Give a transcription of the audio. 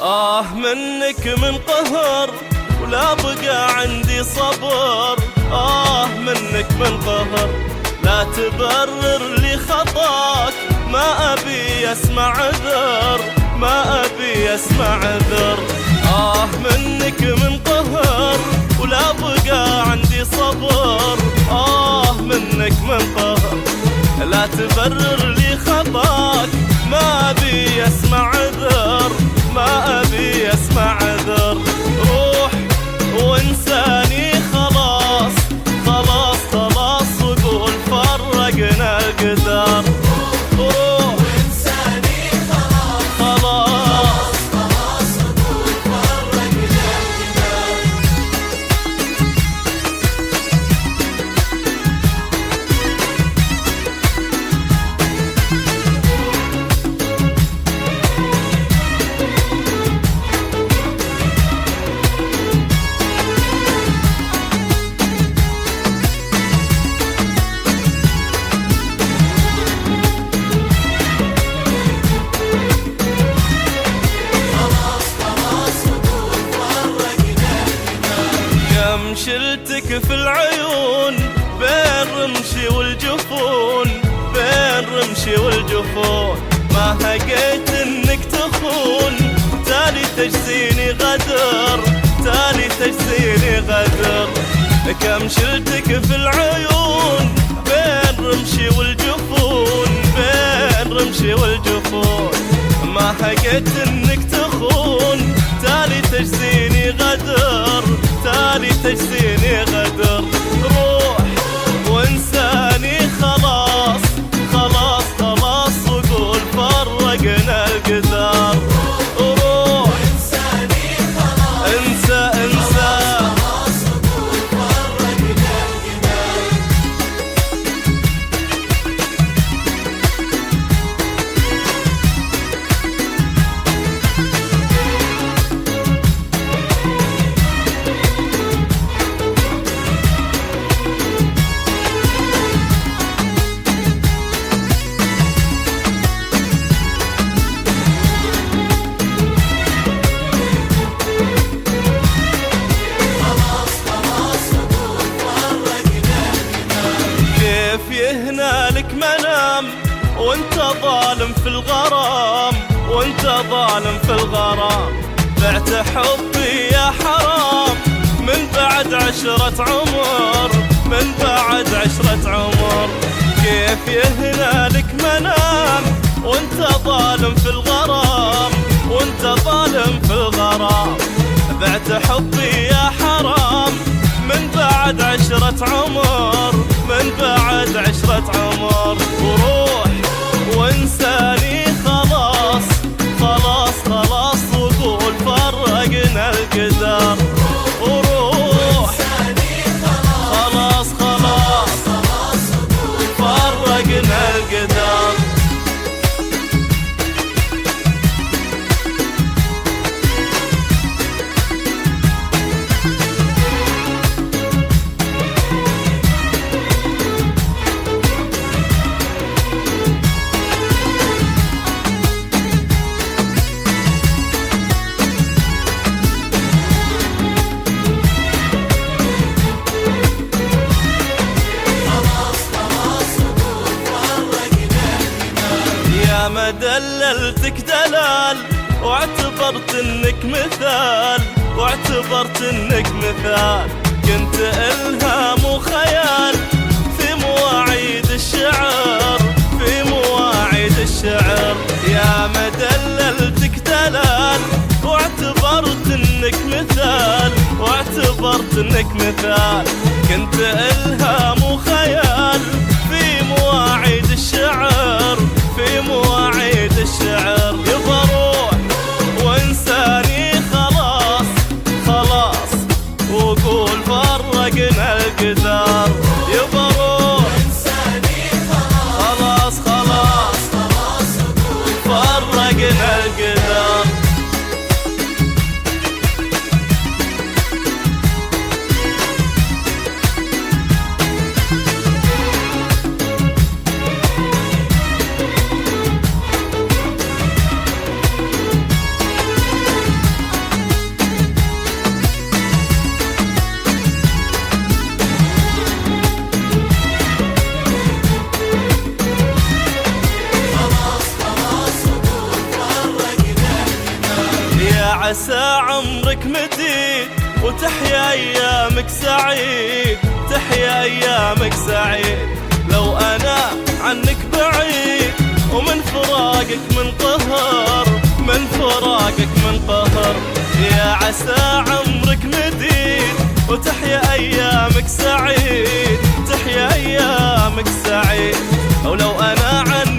منك من قهر ولا بقى عندي صبر. منك من قهر لا تبرر لي خطاك، ما أبي أسمع عذر، ما أبي أسمع عذر. منك من قهر ولا بقى عندي صبر. منك من قهر لا تبرر لي خطاك، ما أبي أسمع عذر، ما أبي أسمع عذر. روح وانساني خلاص خلاص خلاص، وقول فرقنا القدر. روح وانساني خلاص خلاص خلاص، وقول فرقنا القدر. شلتك في العيون بين رمشي والجفون، بين رمشي والجفون، ما هقيت انك تخون، تالي تجزيني غدر، تالي تجزيني غدر. كم شلتك في العيون بين رمشي والجفون، بين رمشي والجفون، ما هقيت انك تخون، تالي تجزيني غدر، تالي تجزيني غدر. روح وانساني خلاص خلاص خلاص، وقول فرقنا القدر. روح وانساني خلاص، انسى انسى خلاص، وقول فرقنا القدر. يهنالك منام وانت ظالم في الغرام، وانت ظالم في الغرام. بعت حبي يا حرام من بعد 10 عمر، من بعد 10 عمر. كيف يهنالك منام وانت ظالم في الغرام، وانت ظالم في الغرام. بعت حبي يا حرام من بعد 10 عمر، من بعد 10 عمر. وروح وانساني خلاص خلاص خلاص، وقول فرقنا القدر. وروح خلاص خلاص خلاص، وقول فرقنا القدر. ما دللتك دلال واعتبرت انك مثال، واعتبرت انك مثال. كنت الهام وخيال في مواعيد الشعر، في مواعيد الشعر. يا ما دللتك دلال واعتبرت انك مثال، واعتبرت انك مثال. كنت الهام وخيال في مواعيد الشعر، في مواعيد الشعر. يبا روح وانساني خلاص خلاص، وقول فرقنا القدر. يبا روح وانساني خلاص خلاص خلاص، وقول فرقنا القدر. عسى عمرك مديد وتحيا أيامك سعيد، تحيا أيامك سعيد. لو أنا عنك بعيد ومن فراقك من قهر، من فراقك من قهر، يا عسى عمرك مديد وتحيا أيامك سعيد، تحيا أيامك سعيد. ولو أنا عنك